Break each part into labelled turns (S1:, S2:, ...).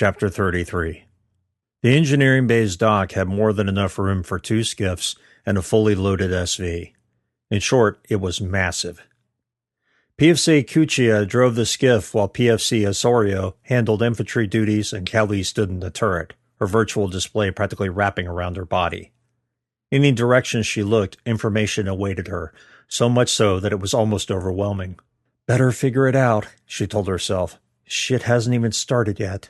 S1: Chapter 33. The engineering bay's dock had more than enough room for 2 skiffs and a fully loaded SV. In short, it was massive. PFC Cuccia drove the skiff while PFC Osorio handled infantry duties and Kelly stood in the turret, her virtual display practically wrapping around her body. Any direction she looked, information awaited her, so much so that it was almost overwhelming. Better figure it out, she told herself. Shit hasn't even started yet.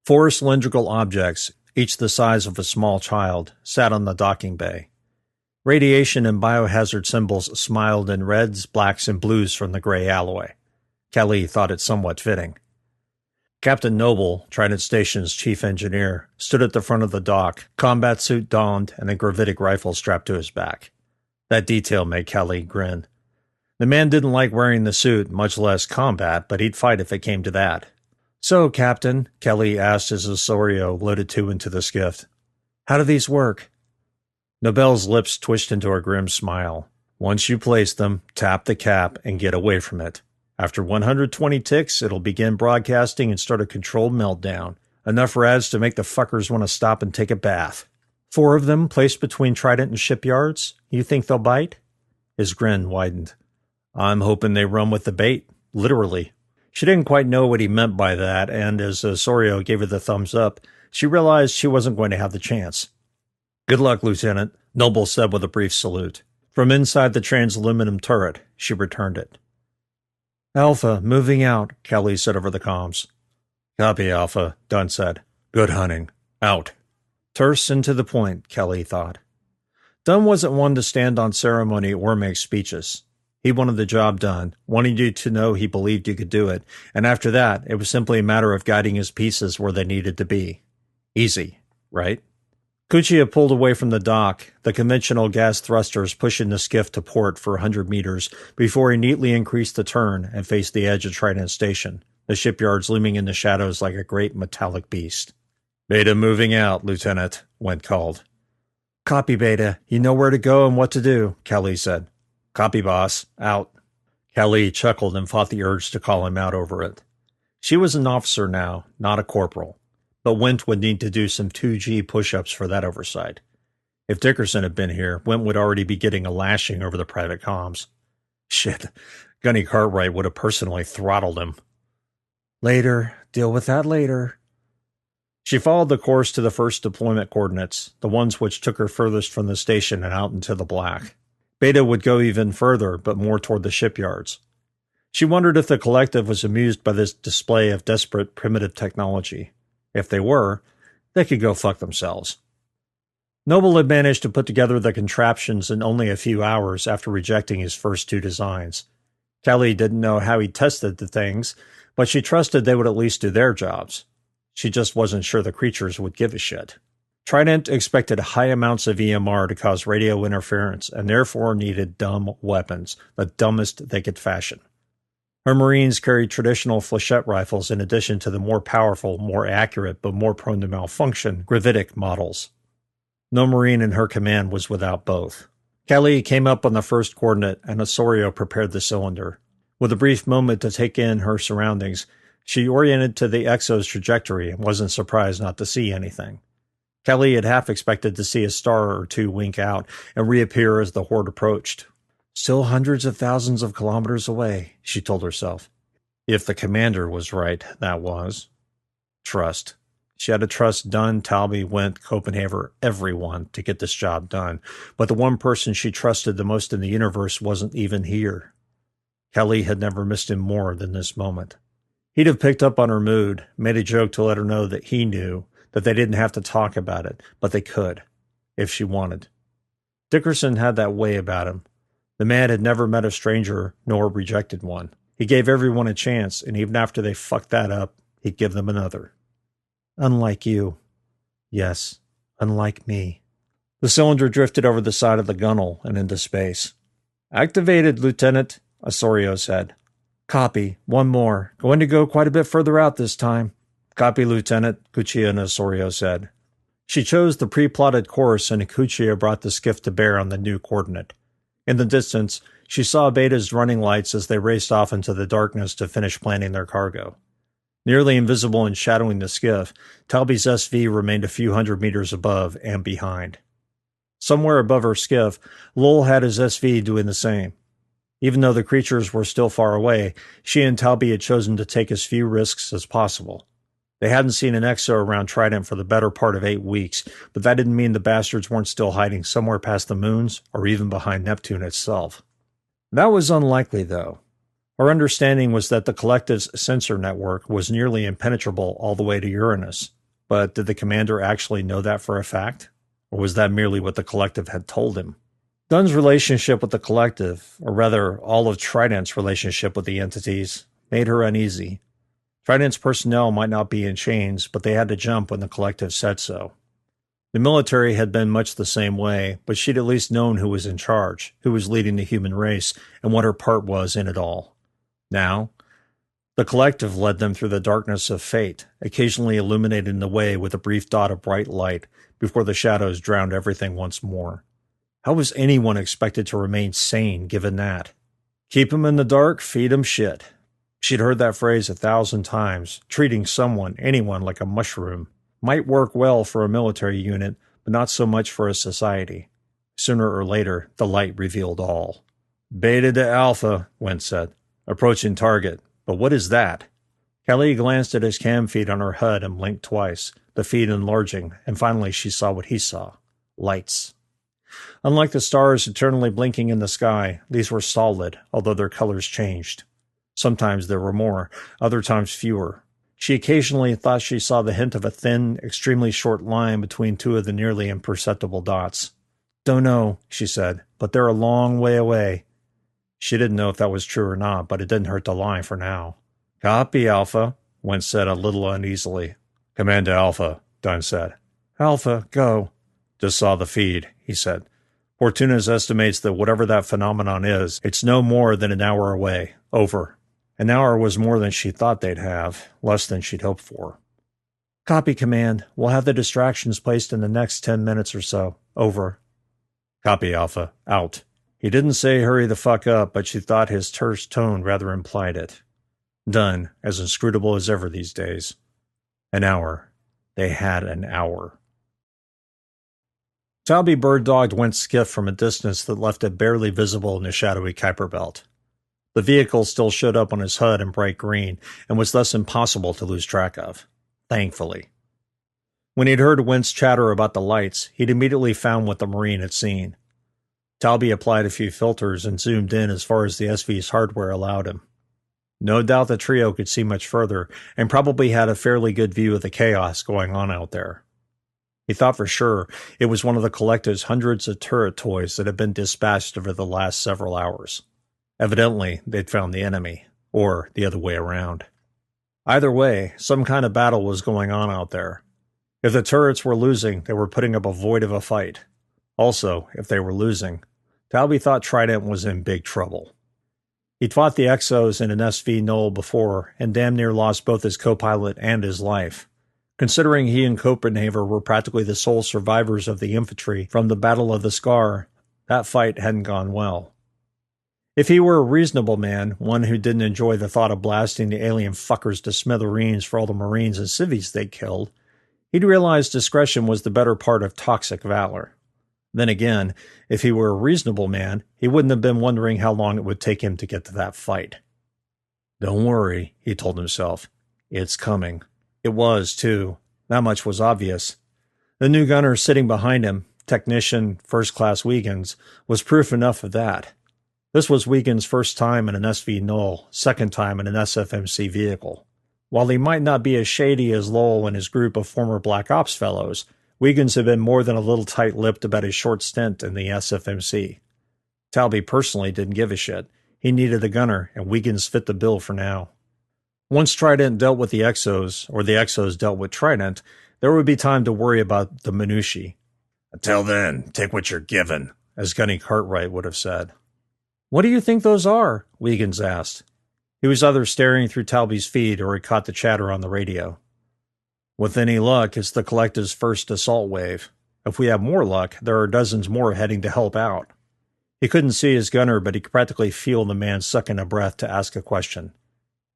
S1: 4 cylindrical objects, each the size of a small child, sat on the docking bay. Radiation and biohazard symbols smiled in reds, blacks, and blues from the gray alloy. Kelly thought it somewhat fitting. Captain Noble, Trident Station's chief engineer, stood at the front of the dock, combat suit donned and a gravitic rifle strapped to his back. That detail made Kelly grin. The man didn't like wearing the suit, much less combat, but he'd fight if it came to that. "So, Captain," Kelly asked as Osorio loaded 2 into the skiff, "how do these work?" Nobel's lips twitched into a grim smile. "Once you place them, tap the cap and get away from it. After 120 ticks, it'll begin broadcasting and start a controlled meltdown. Enough rads to make the fuckers want to stop and take a bath. 4 of them placed between Trident and shipyards? You think they'll bite?" His grin widened. "I'm hoping they run with the bait, literally." She didn't quite know what he meant by that, and as Osorio gave her the thumbs up, she realized she wasn't going to have the chance. "Good luck, Lieutenant," Noble said with a brief salute. From inside the transaluminum turret, she returned it. "Alpha, moving out," Kelly said over the comms. "Copy, Alpha," Dunn said. "Good hunting. Out." Terse and to the point, Kelly thought. Dunn wasn't one to stand on ceremony or make speeches. He wanted the job done, wanted you to know he believed you could do it, and after that, it was simply a matter of guiding his pieces where they needed to be. Easy, right? Cuccia pulled away from the dock, the conventional gas thrusters pushing the skiff to port for 100 meters before he neatly increased the turn and faced the edge of Trident Station, the shipyards looming in the shadows like a great metallic beast. "Beta moving out, Lieutenant," Went called. "Copy, Beta. You know where to go and what to do," Kelly said. "Copy, boss. Out." Kelly chuckled and fought the urge to call him out over it. She was an officer now, not a corporal, but Wint would need to do some 2G push-ups for that oversight. If Dickerson had been here, Wint would already be getting a lashing over the private comms. Shit, Gunny Cartwright would have personally throttled him. "Later. Deal with that later." She followed the course to the first deployment coordinates, the ones which took her furthest from the station and out into the black. Beta would go even further, but more toward the shipyards. She wondered if the collective was amused by this display of desperate, primitive technology. If they were, they could go fuck themselves. Noble had managed to put together the contraptions in only a few hours after rejecting his first 2 designs. Kelly didn't know how he tested the things, but she trusted they would at least do their jobs. She just wasn't sure the creatures would give a shit. Trident expected high amounts of EMR to cause radio interference and therefore needed dumb weapons, the dumbest they could fashion. Her Marines carried traditional flechette rifles in addition to the more powerful, more accurate, but more prone to malfunction gravitic models. No Marine in her command was without both. Kelly came up on the first coordinate and Osorio prepared the cylinder. With a brief moment to take in her surroundings, she oriented to the Exo's trajectory and wasn't surprised not to see anything. Kelly had half expected to see a star or 2 wink out and reappear as the horde approached. Still hundreds of thousands of kilometers away, she told herself. If the commander was right, that was. Trust. She had to trust Dunn, Talby, Wint, Copenhagen, everyone to get this job done, but the one person she trusted the most in the universe wasn't even here. Kelly had never missed him more than this moment. He'd have picked up on her mood, made a joke to let her know that he knew, that they didn't have to talk about it, but they could, if she wanted. Dickerson had that way about him. The man had never met a stranger, nor rejected one. He gave everyone a chance, and even after they fucked that up, he'd give them another. Unlike you. Yes, unlike me. The cylinder drifted over the side of the gunnel and into space. "Activated, Lieutenant," Osorio said. "Copy. One more. Going to go quite a bit further out this time." "Copy, Lieutenant," Cuccia and Osorio said. She chose the pre-plotted course, and Cuccia brought the skiff to bear on the new coordinate. In the distance, she saw Beta's running lights as they raced off into the darkness to finish planning their cargo. Nearly invisible and shadowing the skiff, Talby's SV remained a few hundred meters above and behind. Somewhere above her skiff, Lowell had his SV doing the same. Even though the creatures were still far away, she and Talby had chosen to take as few risks as possible. They hadn't seen an exo around Trident for the better part of 8 weeks, but that didn't mean the bastards weren't still hiding somewhere past the moons or even behind Neptune itself. That was unlikely, though. Our understanding was that the Collective's sensor network was nearly impenetrable all the way to Uranus. But did the commander actually know that for a fact? Or was that merely what the Collective had told him? Dunn's relationship with the Collective, or rather all of Trident's relationship with the entities, made her uneasy. Trident's personnel might not be in chains, but they had to jump when the Collective said so. The military had been much the same way, but she'd at least known who was in charge, who was leading the human race, and what her part was in it all. Now, the Collective led them through the darkness of fate, occasionally illuminating the way with a brief dot of bright light before the shadows drowned everything once more. How was anyone expected to remain sane given that? Keep 'em in the dark, feed 'em shit. She'd heard that phrase 1,000 times. Treating someone, anyone, like a mushroom might work well for a military unit, but not so much for a society. Sooner or later, the light revealed all. Beta to Alpha, Wentz said. Approaching target. But what is that? Callie glanced at his cam feed on her HUD and blinked twice, the feed enlarging, and finally she saw what he saw. Lights. Unlike the stars eternally blinking in the sky, these were solid, although their colors changed. Sometimes there were more, other times fewer. She occasionally thought she saw the hint of a thin, extremely short line between two of the nearly imperceptible dots. Don't know, she said, but they're a long way away. She didn't know if that was true or not, but it didn't hurt to lie for now. Copy, Alpha, Wentz said a little uneasily. Command to Alpha, Dunn said. Alpha, go. Just saw the feed, he said. Fortuna's estimates that whatever that phenomenon is, it's no more than an hour away. Over. An hour was more than she thought they'd have, less than she'd hoped for. Copy, Command. We'll have the distractions placed in the next 10 minutes or so. Over. Copy, Alpha. Out. He didn't say hurry the fuck up, but she thought his terse tone rather implied it. Done, as inscrutable as ever these days. An hour. They had an hour. Talby bird-dogged Wentz's skiff from a distance that left it barely visible in the shadowy Kuiper belt. The vehicle still showed up on his HUD in bright green and was thus impossible to lose track of. Thankfully. When he'd heard Wentz chatter about the lights, he'd immediately found what the Marine had seen. Talby applied a few filters and zoomed in as far as the SV's hardware allowed him. No doubt the trio could see much further, and probably had a fairly good view of the chaos going on out there. He thought for sure it was one of the Collective's hundreds of turret toys that had been dispatched over the last several hours. Evidently, they'd found the enemy, or the other way around. Either way, some kind of battle was going on out there. If the turrets were losing, they were putting up a void of a fight. Also, if they were losing, Talby thought Trident was in big trouble. He'd fought the Exos in an SV Knoll before, and damn near lost both his co-pilot and his life. Considering he and Copenhaver were practically the sole survivors of the infantry from the Battle of the Scar, that fight hadn't gone well. If he were a reasonable man, one who didn't enjoy the thought of blasting the alien fuckers to smithereens for all the Marines and civvies they'd killed, he'd realize discretion was the better part of toxic valor. Then again, if he were a reasonable man, he wouldn't have been wondering how long it would take him to get to that fight. Don't worry, he told himself. It's coming. It was, too. That much was obvious. The new gunner sitting behind him, technician first-class Wiegand's, was proof enough of that. This was Wiegand's first time in an SV Knoll, second time in an SFMC vehicle. While he might not be as shady as Lowell and his group of former Black Ops fellows, Wiegand's had been more than a little tight-lipped about his short stint in the SFMC. Talby personally didn't give a shit. He needed a gunner, and Wiegand's fit the bill for now. Once Trident dealt with the Exos, or the Exos dealt with Trident, there would be time to worry about the minutiae. Until then, take what you're given, as Gunny Cartwright would have said. What do you think those are? Wiegand's asked. He was either staring through Talby's feed or he caught the chatter on the radio. With any luck, it's the Collective's first assault wave. If we have more luck, there are dozens more heading to help out. He couldn't see his gunner, but he could practically feel the man sucking a breath to ask a question.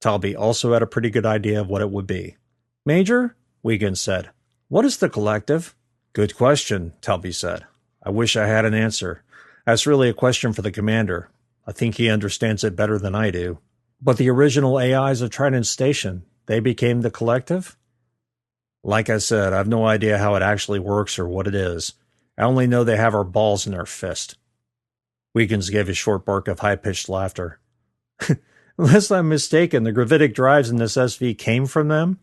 S1: Talby also had a pretty good idea of what it would be. "Major," Wiegand said, "what is the collective?" "Good question," Talby said. "I wish I had an answer. That's really a question for the commander. I think he understands it better than I do." "But the original AIs of Trident Station, they became the collective?" "Like I said, I have no idea how it actually works or what it is. I only know they have our balls in their fist." Wiegans gave a short bark of high-pitched laughter. "Unless I'm mistaken, the gravitic drives in this SV came from them?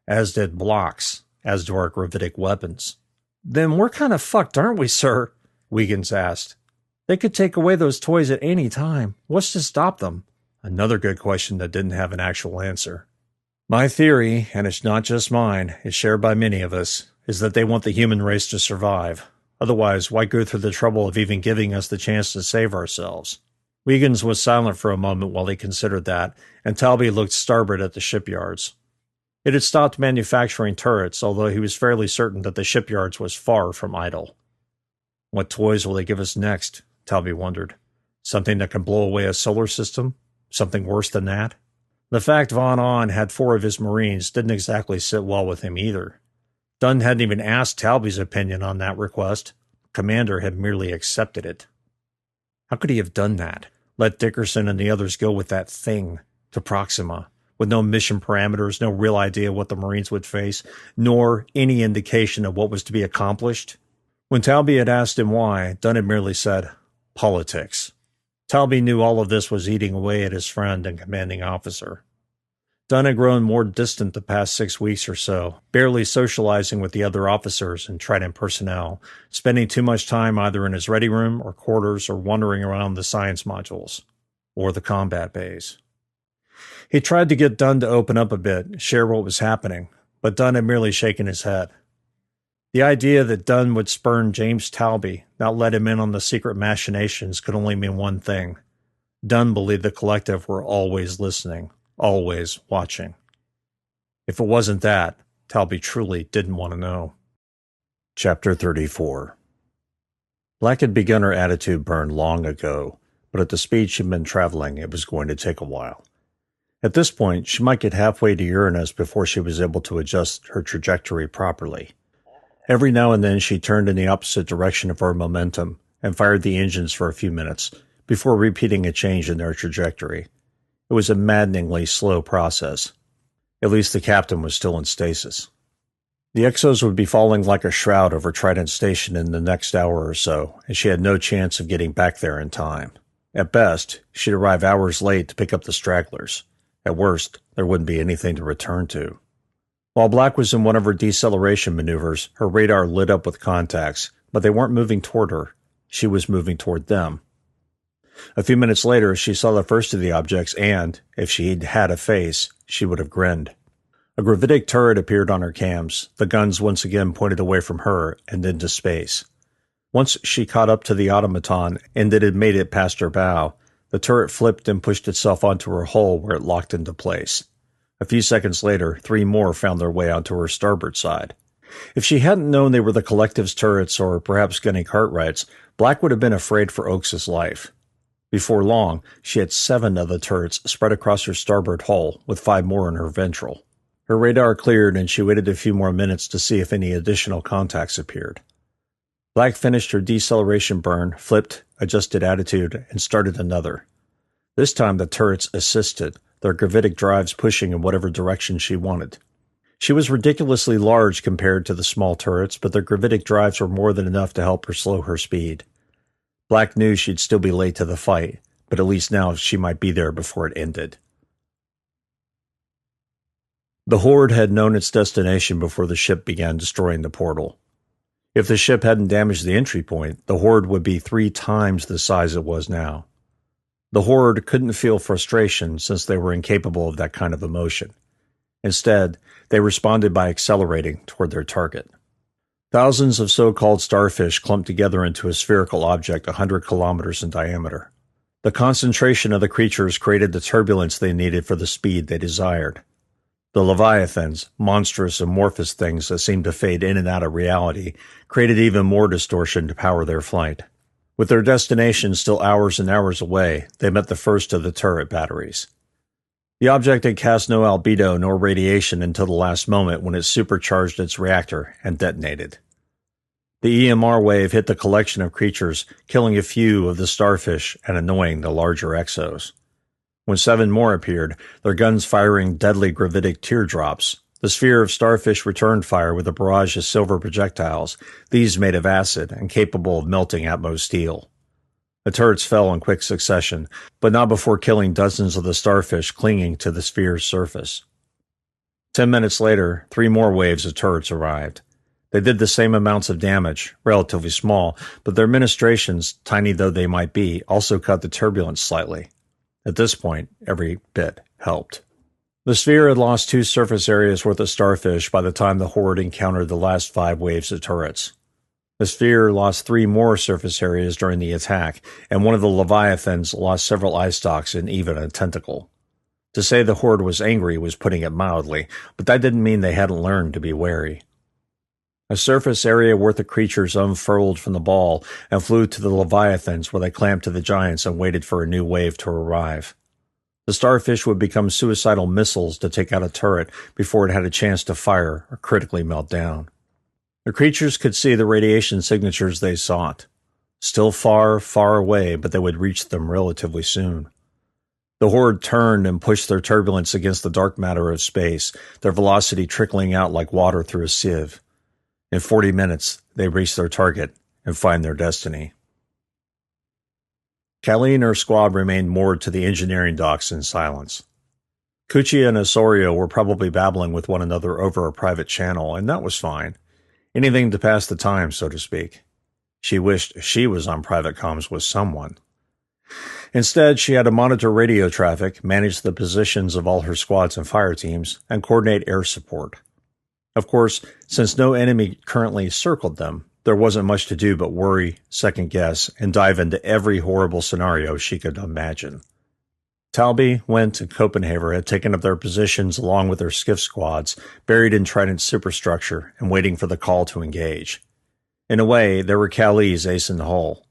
S1: As did blocks, as do our gravitic weapons." "Then we're kind of fucked, aren't we, sir?" Wiegans asked. "They could take away those toys at any time. What's to stop them?" Another good question that didn't have an actual answer. "My theory, and it's not just mine, it's shared by many of us, is that they want the human race to survive. Otherwise, why go through the trouble of even giving us the chance to save ourselves?" Wiegans was silent for a moment while he considered that, and Talby looked starboard at the shipyards. It had stopped manufacturing turrets, although he was fairly certain that the shipyards was far from idle. What toys will they give us next? Talby wondered. Something that can blow away a solar system? Something worse than that? The fact Von Ahn had 4 of his Marines didn't exactly sit well with him either. Dunn hadn't even asked Talby's opinion on that request. Commander had merely accepted it. How could he have done that? Let Dickerson and the others go with that thing to Proxima, with no mission parameters, no real idea what the Marines would face, nor any indication of what was to be accomplished? When Talby had asked him why, Dunn had merely said, "Politics." Talby knew all of this was eating away at his friend and commanding officer. Dunn had grown more distant the past 6 weeks or so, barely socializing with the other officers and Trident personnel, spending too much time either in his ready room or quarters or wandering around the science modules, or the combat bays. He tried to get Dunn to open up a bit, share what was happening, but Dunn had merely shaken his head. The idea that Dunn would spurn James Talby, not let him in on the secret machinations, could only mean one thing. Dunn believed the collective were always listening, always watching. If it wasn't that, Talby truly didn't want to know. Chapter 34. Black had begun her attitude burn long ago, but at the speed she'd been traveling, it was going to take a while. At this point, she might get halfway to Uranus before she was able to adjust her trajectory properly. Every now and then she turned in the opposite direction of her momentum and fired the engines for a few minutes before repeating a change in their trajectory. It was a maddeningly slow process. At least the captain was still in stasis. The Exos would be falling like a shroud over Trident Station in the next hour or so, and she had no chance of getting back there in time. At best, she'd arrive hours late to pick up the stragglers. At worst, there wouldn't be anything to return to. While Black was in one of her deceleration maneuvers, her radar lit up with contacts, but they weren't moving toward her. She was moving toward them. A few minutes later, she saw the first of the objects and, if she'd had a face, she would have grinned. A gravitic turret appeared on her cams, the guns once again pointed away from her and into space. Once she caught up to the automaton and it had made it past her bow, the turret flipped and pushed itself onto her hull where it locked into place. A few seconds later, 3 more found their way onto her starboard side. If she hadn't known they were the Collective's turrets or perhaps Gunny Cartwright's, Black would have been afraid for Oakes' life. Before long, she had 7 of the turrets spread across her starboard hull, with 5 more in her ventral. Her radar cleared and she waited a few more minutes to see if any additional contacts appeared. Black finished her deceleration burn, flipped, adjusted attitude, and started another. This time the turrets assisted, their gravitic drives pushing in whatever direction she wanted. She was ridiculously large compared to the small turrets, but their gravitic drives were more than enough to help her slow her speed. Black knew she'd still be late to the fight, but at least now she might be there before it ended. The Horde had known its destination before the ship began destroying the portal. If the ship hadn't damaged the entry point, the Horde would be 3 times the size it was now. The Horde couldn't feel frustration since they were incapable of that kind of emotion. Instead, they responded by accelerating toward their target. Thousands of so-called starfish clumped together into a spherical object 100 kilometers in diameter. The concentration of the creatures created the turbulence they needed for the speed they desired. The Leviathans, monstrous amorphous things that seemed to fade in and out of reality, created even more distortion to power their flight. With their destination still hours and hours away, they met the first of the turret batteries. The object had cast no albedo nor radiation until the last moment when it supercharged its reactor and detonated. The EMR wave hit the collection of creatures, killing a few of the starfish and annoying the larger exos. When 7 more appeared, their guns firing deadly gravitic teardrops, the sphere of starfish returned fire with a barrage of silver projectiles, these made of acid and capable of melting Atmos steel. The turrets fell in quick succession, but not before killing dozens of the starfish clinging to the sphere's surface. 10 minutes later, 3 more waves of turrets arrived. They did the same amounts of damage, relatively small, but their ministrations, tiny though they might be, also cut the turbulence slightly. At this point, every bit helped. The sphere had lost 2 surface areas worth of starfish by the time the Horde encountered the last 5 waves of turrets. The sphere lost 3 more surface areas during the attack, and one of the Leviathans lost several eye stalks and even a tentacle. To say the Horde was angry was putting it mildly, but that didn't mean they hadn't learned to be wary. A surface area worth of creatures unfurled from the ball and flew to the Leviathans where they clamped to the giants and waited for a new wave to arrive. The starfish would become suicidal missiles to take out a turret before it had a chance to fire or critically melt down. The creatures could see the radiation signatures they sought. Still far, far away, but they would reach them relatively soon. The Horde turned and pushed their turbulence against the dark matter of space, their velocity trickling out like water through a sieve. In 40 minutes, they reached their target and find their destiny. Callie and her squad remained moored to the engineering docks in silence. Cuccia and Osorio were probably babbling with one another over a private channel, and that was fine. Anything to pass the time, so to speak. She wished she was on private comms with someone. Instead, she had to monitor radio traffic, manage the positions of all her squads and fire teams, and coordinate air support. Of course, since no enemy currently circled them, there wasn't much to do but worry, second-guess, and dive into every horrible scenario she could imagine. Talby, Wendt, and Copenhagen had taken up their positions along with their skiff squads, buried in Trident's superstructure and waiting for the call to engage. In a way, they were Callie's ace in the hole.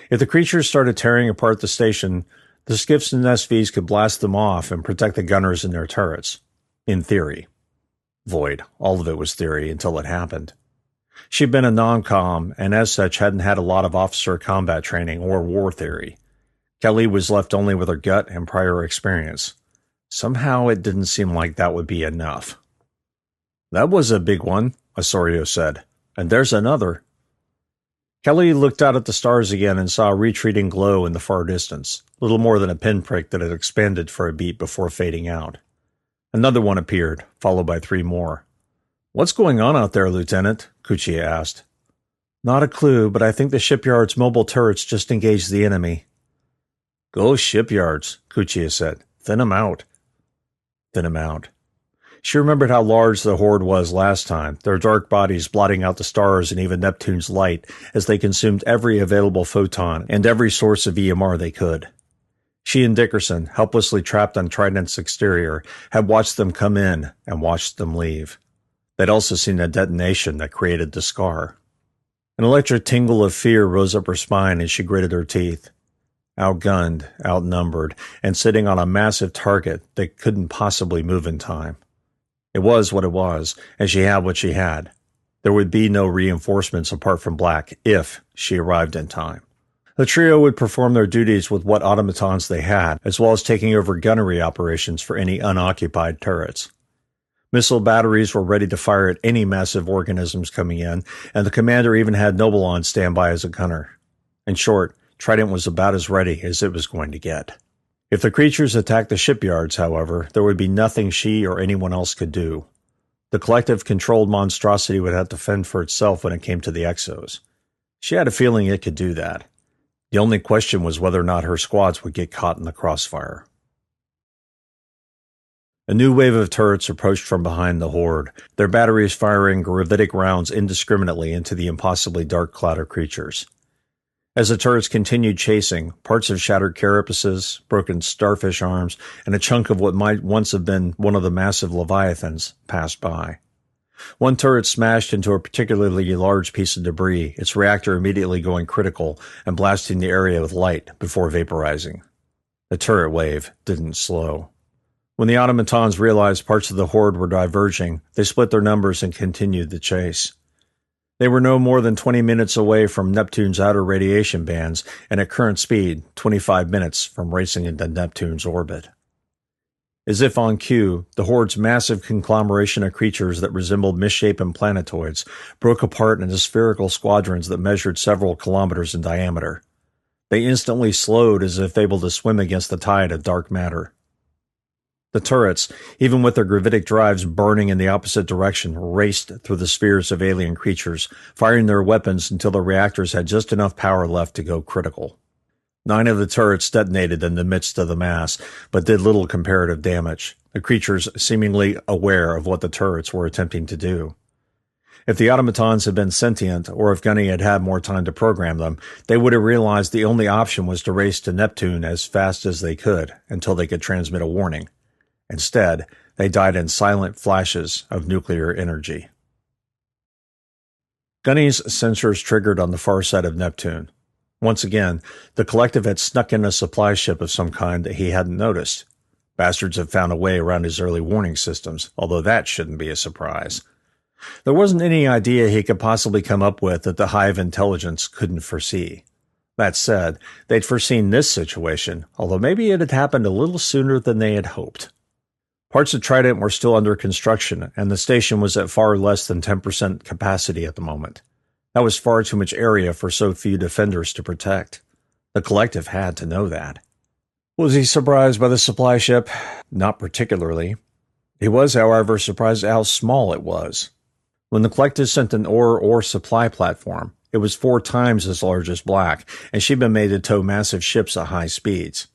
S1: If the creatures started tearing apart the station, the skiffs and SVs could blast them off and protect the gunners in their turrets. In theory. Void. All of it was theory until it happened. She'd been a non-com, and as such hadn't had a lot of officer combat training or war theory. Callie was left only with her gut and prior experience. Somehow it didn't seem like that would be enough. "That was a big one," Osorio said. "And there's another." Callie looked out at the stars again and saw a retreating glow in the far distance, little more than a pinprick that had expanded for a beat before fading out. Another one appeared, followed by 3 more. "What's going on out there, Lieutenant?" Cuccia asked. "Not a clue, but I think the shipyard's mobile turrets just engaged the enemy." "Go shipyards," Cuccia said. "Thin 'em out." Thin 'em out. She remembered how large the Horde was last time, their dark bodies blotting out the stars and even Neptune's light as they consumed every available photon and every source of EMR they could. She and Dickerson, helplessly trapped on Trident's exterior, had watched them come in and watched them leave. They'd also seen the detonation that created the scar. An electric tingle of fear rose up her spine as she gritted her teeth. Outgunned, outnumbered, and sitting on a massive target that couldn't possibly move in time. It was what it was, and she had what she had. There would be no reinforcements apart from Black if she arrived in time. The trio would perform their duties with what automatons they had, as well as taking over gunnery operations for any unoccupied turrets. Missile batteries were ready to fire at any massive organisms coming in, and the commander even had Noble on standby as a gunner. In short, Trident was about as ready as it was going to get. If the creatures attacked the shipyards, however, there would be nothing she or anyone else could do. The collective controlled monstrosity would have to fend for itself when it came to the Exos. She had a feeling it could do that. The only question was whether or not her squads would get caught in the crossfire. A new wave of turrets approached from behind the Horde, their batteries firing gravitic rounds indiscriminately into the impossibly dark cloud of creatures. As the turrets continued chasing, parts of shattered carapaces, broken starfish arms, and a chunk of what might once have been one of the massive Leviathans passed by. One turret smashed into a particularly large piece of debris, its reactor immediately going critical and blasting the area with light before vaporizing. The turret wave didn't slow. When the automatons realized parts of the horde were diverging, they split their numbers and continued the chase. They were no more than 20 minutes away from Neptune's outer radiation bands, and at current speed, 25 minutes from racing into Neptune's orbit. As if on cue, the horde's massive conglomeration of creatures that resembled misshapen planetoids broke apart into spherical squadrons that measured several kilometers in diameter. They instantly slowed as if able to swim against the tide of dark matter. The turrets, even with their gravitic drives burning in the opposite direction, raced through the spheres of alien creatures, firing their weapons until the reactors had just enough power left to go critical. 9 of the turrets detonated in the midst of the mass, but did little comparative damage, the creatures seemingly aware of what the turrets were attempting to do. If the automatons had been sentient, or if Gunny had had more time to program them, they would have realized the only option was to race to Neptune as fast as they could, until they could transmit a warning. Instead, they died in silent flashes of nuclear energy. Gunny's sensors triggered on the far side of Neptune. Once again, the collective had snuck in a supply ship of some kind that he hadn't noticed. Bastards had found a way around his early warning systems, although that shouldn't be a surprise. There wasn't any idea he could possibly come up with that the Hive intelligence couldn't foresee. That said, they'd foreseen this situation, although maybe it had happened a little sooner than they had hoped. Parts of Trident were still under construction, and the station was at far less than 10% capacity at the moment. That was far too much area for so few defenders to protect. The collective had to know that. Was he surprised by the supply ship? Not particularly. He was, however, surprised at how small it was. When the collective sent an ore supply platform, it was 4 times as large as Black, and she'd been made to tow massive ships at high speeds.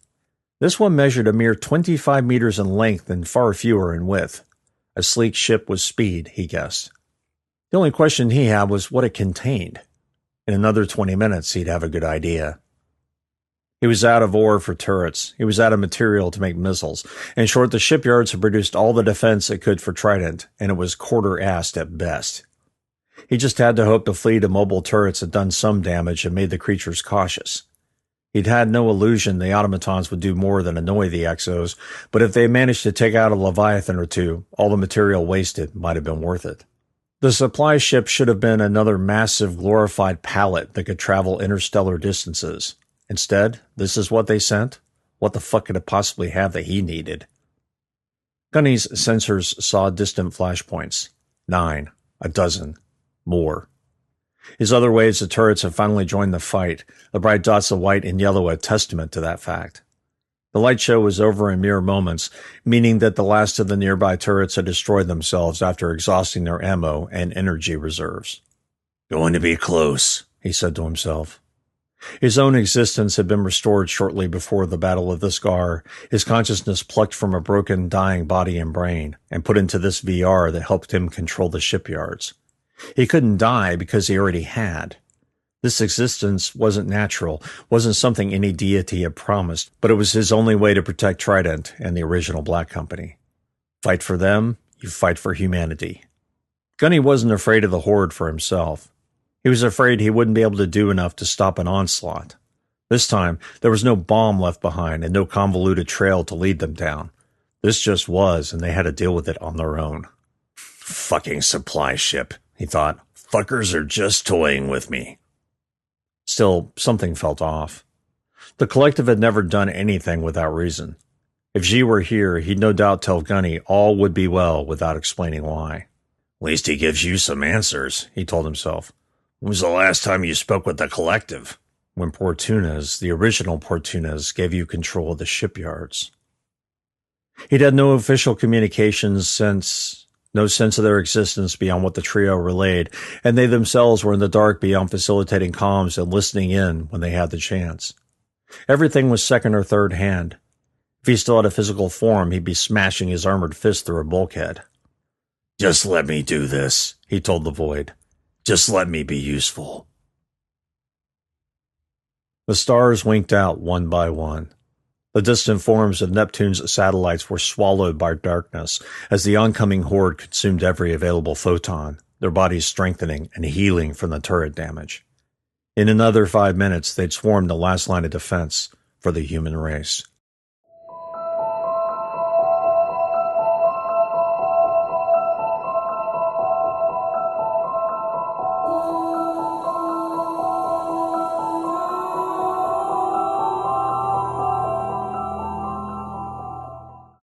S1: This one measured a mere 25 meters in length and far fewer in width. A sleek ship with speed, he guessed. The only question he had was what it contained. In another 20 minutes, he'd have a good idea. He was out of ore for turrets. He was out of material to make missiles. In short, the shipyards had produced all the defense it could for Trident, and it was quarter-assed at best. He just had to hope the fleet of mobile turrets had done some damage and made the creatures cautious. He'd had no illusion the automatons would do more than annoy the Exos, but if they managed to take out a Leviathan or two, all the material wasted might have been worth it. The supply ship should have been another massive glorified pallet that could travel interstellar distances. Instead, this is what they sent? What the fuck could it possibly have that he needed? Gunny's sensors saw distant flashpoints. 9, a dozen, more. His other waves of turrets had finally joined the fight, the bright dots of white and yellow a testament to that fact. The light show was over in mere moments, meaning that the last of the nearby turrets had destroyed themselves after exhausting their ammo and energy reserves. Going to be close, he said to himself. His own existence had been restored shortly before the Battle of the Scar, his consciousness plucked from a broken, dying body and brain, and put into this VR that helped him control the shipyards. He couldn't die because he already had. This existence wasn't natural, wasn't something any deity had promised, but it was his only way to protect Trident and the original Black Company. Fight for them, you fight for humanity. Gunny wasn't afraid of the Horde for himself. He was afraid he wouldn't be able to do enough to stop an onslaught. This time, there was no bomb left behind and no convoluted trail to lead them down. This just was, and they had to deal with it on their own. Fucking supply ship, he thought. Fuckers are just toying with me. Still, something felt off. The collective had never done anything without reason. If Xi were here, he'd no doubt tell Gunny all would be well without explaining why. At least he gives you some answers, he told himself. When was the last time you spoke with the collective? When Portunas, the original Portunas, gave you control of the shipyards. He'd had no official communications since, no sense of their existence beyond what the trio relayed, and they themselves were in the dark beyond facilitating comms and listening in when they had the chance. Everything was second or third hand. If he still had a physical form, he'd be smashing his armored fist through a bulkhead. Just let me do this, he told the void. Just let me be useful. The stars winked out one by one. The distant forms of Neptune's satellites were swallowed by darkness as the oncoming horde consumed every available photon, their bodies strengthening and healing from the turret damage. In another 5 minutes, they'd swarmed the last line of defense for the human race.